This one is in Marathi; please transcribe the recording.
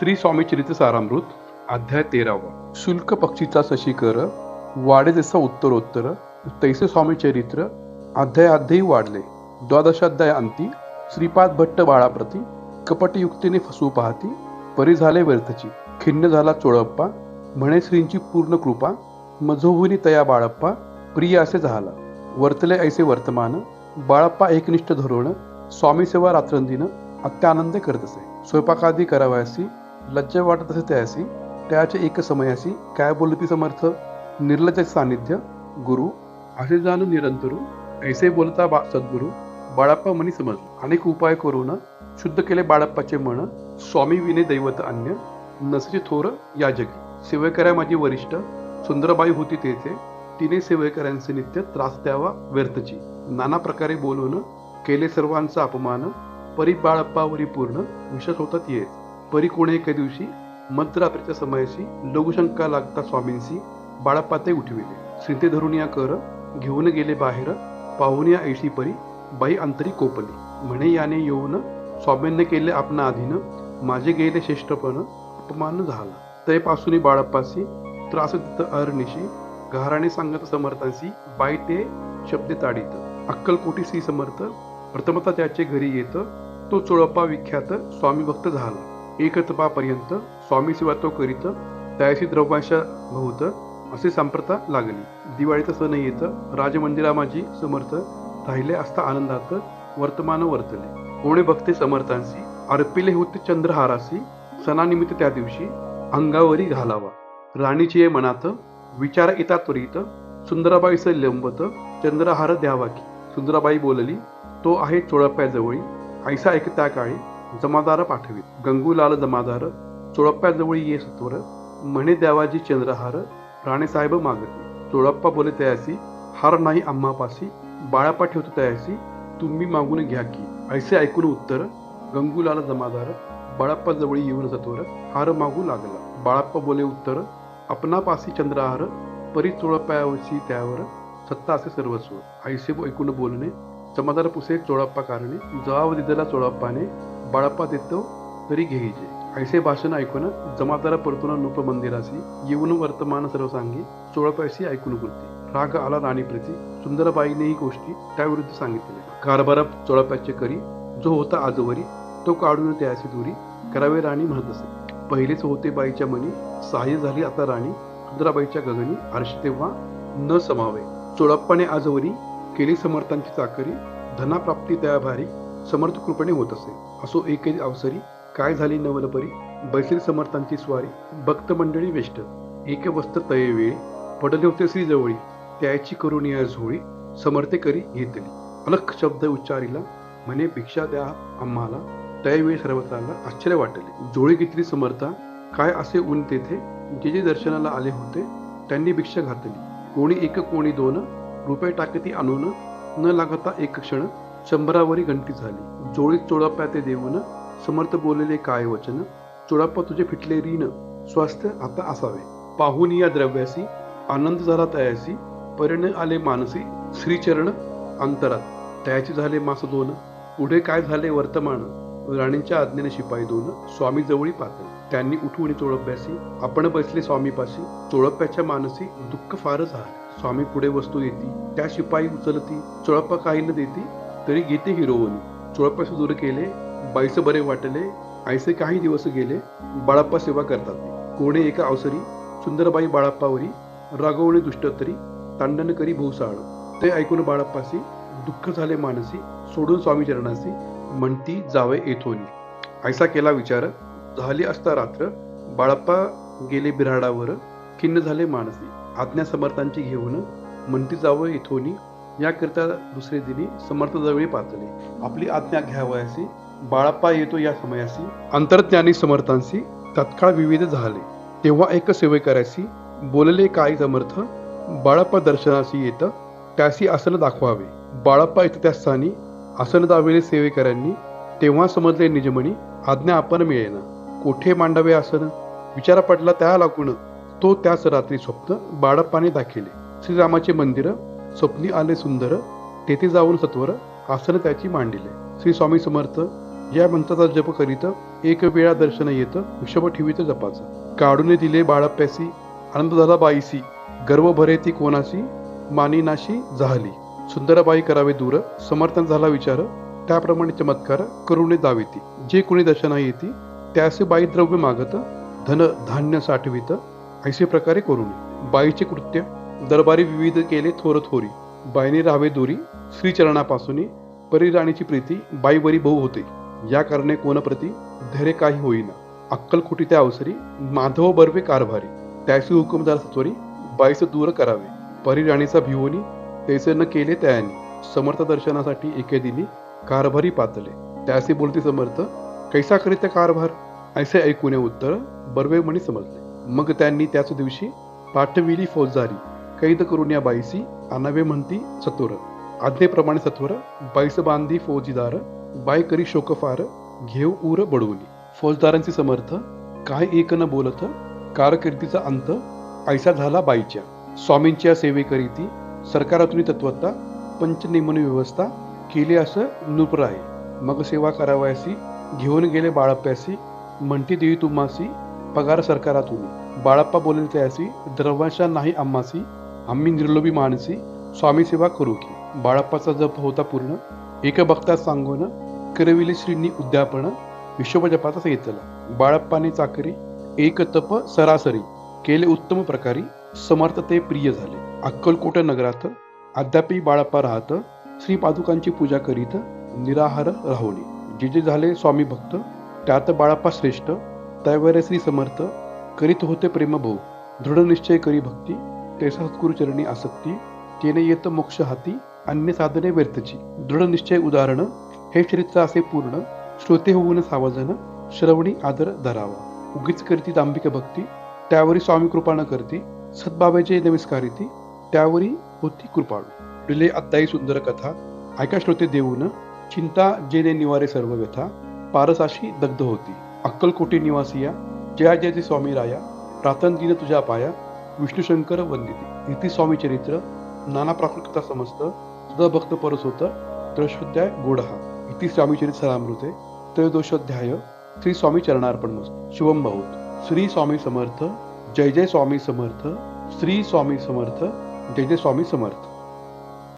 श्री स्वामी चरित्र सारामृत अध्याय 13. शुल्क पक्षीचा शशिकर वाढे जसा उत्तरोत्तर तैसे स्वामी चरित्र अध्यायाध्ययी वाढले. द्वादशाध्याय अंती श्रीपाद भट्ट बाळाप्रती कपटयुक्तीने फसवू पाहती परी झाले व्यर्थची. खिन्न झाला चोळप्पा म्हणे श्रींची पूर्ण कृपा मझोहुनी तया बाळप्पा प्रिय असे झाला. वर्तले ऐसे वर्तमान बाळप्पा एकनिष्ठ धरून स्वामी सेवा रात्रंदिन अत्यानंद करत असे. स्वयंपाकादी करावयासी लज्जा वाटत असे त्यासी त्याचे एक समयासी काय बोलती समर्थ निर्लज सानिध्य गुरु असे जाणून निरंतरू ऐसे बोलता सद्गुरु बाळप्पा मनी समजले. अनेक उपाय करून शुद्ध केले बाळप्पाचे मन स्वामी विने दैवत अन्य नसचे थोर या जगी. सेवेकऱ्या माझी वरिष्ठ सुंदरबाई होती तेथे तिने सेवेकऱ्यांचे नित्य त्रास द्यावा व्यर्थची. नाना प्रकारे बोलून केले सर्वांचा अपमान परी बाळप्पावरी पूर्ण विश्वास होतात येत. परी कोणे एके दिवशी मध्यरात्रीच्या समयाशी लघुशंका लागता स्वामींशी बाळप्पा ते उठविले. श्रीते धरून या कर घेऊन गेले बाहेर पाहून या ऐशी परी बाई अंतरी कोपली. म्हणे याने येऊन स्वामींनी केले आपणा अधीन माझे गेले श्रेष्ठपण अपमान झाला. तयपासून बाळप्पाशी त्रास देत अरनिशी घराने सांगत समर्थांशी बाई ते शब्दे ताडीत. अक्कलकोटी श्री समर्थ प्रथमता त्याचे घरी येत तो चोळप्पा विख्यात स्वामी भक्त झाला. एक तपापर्यंत स्वामी सेवा तो करीत त्याशी द्रव्यांशा भोवत असे संप्रता लागली. दिवाळीचा सण येत राजमंदिरा माझी समर्थ राहिले असता आनंदात वर्तमान वर्तले. कोणे भक्ते समर्थांशी अर्पिले होते चंद्रहारासी सणानिमित्त त्या दिवशी अंगावरी घालावा. राणीची मनात विचार येता त्वरित सुंदराबाईस लंबत चंद्रहार द्यावा की. सुंदराबाई बोलली तो आहे चोळप्प्याजवळी ऐसा ऐकता काळी जमादार पाठवीत. गंगूलाल जमादार चोळप्प्याजवळी ये सत्वर म्हणे द्यावाजी चंद्रहार राणेसाहेब मागती. चोळप्पा बोले तयासी हार नाही आम्हापासी बाळप्पा ठेवतो तयासी तुम्ही मागून घ्या की. ऐसे ऐकून उत्तर गंगूलाल जमादार बाळप्पा जवळी येऊन सत्वर हार मागू लागला. बाळप्पा बोले उत्तर आपणापासी चंद्रहार परी चोळप्प्यावशी त्यावर सत्ता असे सर्वस्व. ऐसे ऐकून बोलणे जमादार पुसे चोळप्पा कारणे जवाब दिदला चोळप्पाने बाळप्पा देतो तरी घेईजे. ऐसे भाषण ऐकून जमादार परतून नूप मंदिराशी येऊन वर्तमान सर्व सांगे चोळप्याशी ऐकून कृती. राग आला राणीप्रती सुंदरबाईने ही गोष्टी त्याविरुद्ध सांगितले. कारभार चोळप्याचे करी जो होता आजवरी तो काढून त्याशी दुरी करावे राणी म्हणत असे. पहिलेच होते बाईच्या मनी सहाय्य झाली आता राणी सुंदराबाईच्या गगनी हर्ष तेव्हा न समावे. चोळप्पाने आजवरी केली समर्थांची चाकरी धनाप्राप्ती त्या भारी समर्थ कृपेने होत असे. असो एक अवसरी काय झाली नवलपरी बैसरी समर्थांची स्वारी भक्त मंडळी वेष्ट एक वस्त्र तये वेळी पडले होते श्री जवळी त्याची करून या झोळी समर्थे करी घेतली. अलख शब्द उच्चारिला म्हणे भिक्षा द्या आम्हाला त्यावेळी सर्वत्राला आश्चर्य वाटले. जोळी घेतली समर्था काय असे ऊन तेथे जे जे दर्शनाला आले होते त्यांनी भिक्षा घातली. कोणी एक कोणी दोन रुपये टाकती आणून न लागता एक क्षण शंभरावरी घंटी झाली. जोळीत चोळप्पा ते देऊन समर्थ बोलले काय वचन चोळप्पा तुझे फिटले रीन स्वास्थ्य आता असावे. पाहून या द्रव्यासी आनंद झाला तयासी परिण आले मानसी श्रीचरण अंतरात तयाची झाले मास दोन. पुढे काय झाले वर्तमान राणींच्या आज्ञेने शिपाई दोन स्वामी जवळी पातळ. त्यांनी उठवून चोळप्यासी आपण बसले स्वामीपाशी चोळप्याच्या मानसी दुःख फार झाले. स्वामी पुढे वस्तू येती त्या शिपाई उचलती चोळप्पा काही न देती तरी घेते हिरोवणी. चोळप्यास दूर केले बाईस बरे वाटले ऐसे काही दिवस गेले बाळप्पा सेवा करतात. कोणे एका अवसरी सुंदरबाई बाळप्पावरी रागवणे दुष्टतरी तांडण करी भोवसाळ. ते ऐकून बाळप्पासी दुःख झाले मानसी सोडून स्वामी चरणासी म्हणती जावे येथोनी. ऐसा केला विचार झाली असता रात्र बाळप्पा गेले बिराडावर खिन्न झाले मानसी. आज्ञा समर्थांची घेऊन म्हणती जावं येथोनी याकरिता दुसरे दिनी समर्थ जवळी पातले. आपली आज्ञा घ्यावयासी बाळप्पा येतो या समयासी अंतर्ज्ञानी समर्थांशी तत्काळ विविध झाले. तेव्हा एक सेवेकऱ्यासी बोलले काय समर्थ बाळप्पा दर्शनाशी येत त्यासी आसन दाखवावे. बाळप्पा येत त्या स्थानी आसन दाविले सेवेकऱ्यांनी तेव्हा समजले निजमणी आज्ञा आपण मिळेना कोठे मांडावे आसन. विचार पडला त्या लागून तो त्याच रात्री स्वप्न बाळप्पाने दाखिले. श्रीरामाचे मंदिर स्वप्नी आले सुंदर तेथे जाऊन सत्वर आसन त्याची मांडिले. श्री स्वामी समर्थ या मंत्राचा जप करीत एक वेळा दर्शन येत विषभ ठेवीत जपाचं. काढून दिले बाळाप्यासी आनंद झाला बाईसी, गर्व भरे ती कोणाशी मानिनाशी झाली. सुंदरबाई करावे दूर समर्थन झाला विचार, त्याप्रमाणे चमत्कार करुणे दाविती. जे कोणी दर्शना येती त्यासे बाई द्रव्य मागत, धन धान्य साठवित ऐसे प्रकारे करुणे. बाईचे कृत्य दरबारी विविध केले थोर थोरी, बाईने राहावे दोरी श्रीचरणापासून. परिराणीची प्रीती बाईवरी बहु होते, या कारणे कोणप्रती धैर्य काही होईना. अक्कलकोटी त्या अवसरी माधव बर्वे कारभारी, त्याचे हुकुमदार सत्वरी बाईस दूर करावे. परिराणीचा भिवोनी तैसे न केले त्यानी, समर्थ दर्शनासाठी एके दिनी कारभारी पातले. त्याचे बोलते समर्थ कैसा करीत कारभार, ऐसे ऐकून उत्तर बर्वे म्हणी समजले. मग त्यांनी त्याच दिवशी पाठविली फौजदारी, कैद करून या बाईसी आणावे म्हणती सत्वर. आज्ञेप्रमाणे सत्वर बाईस बांधी फौजीदार, बाई करी शोक फार घेऊ उर बडवली. फौजदारांचे समर्थ काय एक न बोलत, कारकिर्दीचा अंत ऐसा झाला बाईच्या. स्वामींच्या सेवेकरिती सरकारातून तत्वता पंचनेमन व्यवस्था केली असं नृपराय. मग सेवा करावयासी घेऊन गेले बाळाप्यासी, म्हणती देवी तुम्हासी पगार सरकारातून. बाळाप्पा बोलले त्यासी द्रव्यांशा नाही आम्हासी, आम्ही निर्लोभी माणसी स्वामी सेवा करू की. बाळाप्पाचा जप होता पूर्ण, एक भक्तात सांगून करविले श्रींनी उद्यापन, विश्वजपाचा सेतला. बाळाप्पाने चाकरी एक तप सरासरी, केले उत्तम प्रकारी समर्थ ते प्रिय झाले. अक्कलकोट नगरात अद्यापही बाळाप्पा राहत, श्री पादुकांची पूजा करीत निराहार राहुनी. जे जे झाले स्वामी भक्त त्यात बाळाप्पा श्रेष्ठ, त्यावर श्री समर्थ करीत होते प्रेम भाऊ. दृढ निश्चय करी भक्ती तैसा सद्गुरु चरणी आसक्ती, तेने येत मोक्ष हाती अन्य साधने व्यर्थची. दृढ निश्चय उदाहरण हे चरित्र असे पूर्ण, श्रोते होऊन सावजन श्रवणी आदर धरावा. उगीच करती दांभिक भक्ती त्यावरी स्वामी कृपा न करती, सद्भावेचे नमस्कारिती त्यावरी होती कृपाळू. पुढील अध्यायी सुंदर कथा ऐका श्रोते देऊन, चिंता जेने निवारे सर्व व्यथा, पारसाशी दग्ध होती. अक्कलकोटी निवासिया जया जय स्वामी राया, प्रातन दिन तुझ्या पाया विष्णुशंकर वंदिती. इति स्वामी चरित्र नाना प्राकृत कथा समस्त, सदा भक्त परसोत त्रयोदशाध्याय गोडहा. इति स्वामी चरित्र सरामृते त्रयोदशोध्याय. श्री स्वामी चरणार्पणमस्तु. शुभम भवतु. श्री स्वामी समर्थ. जय जय स्वामी समर्थ. श्री स्वामी समर्थ. जय जय स्वामी समर्थ.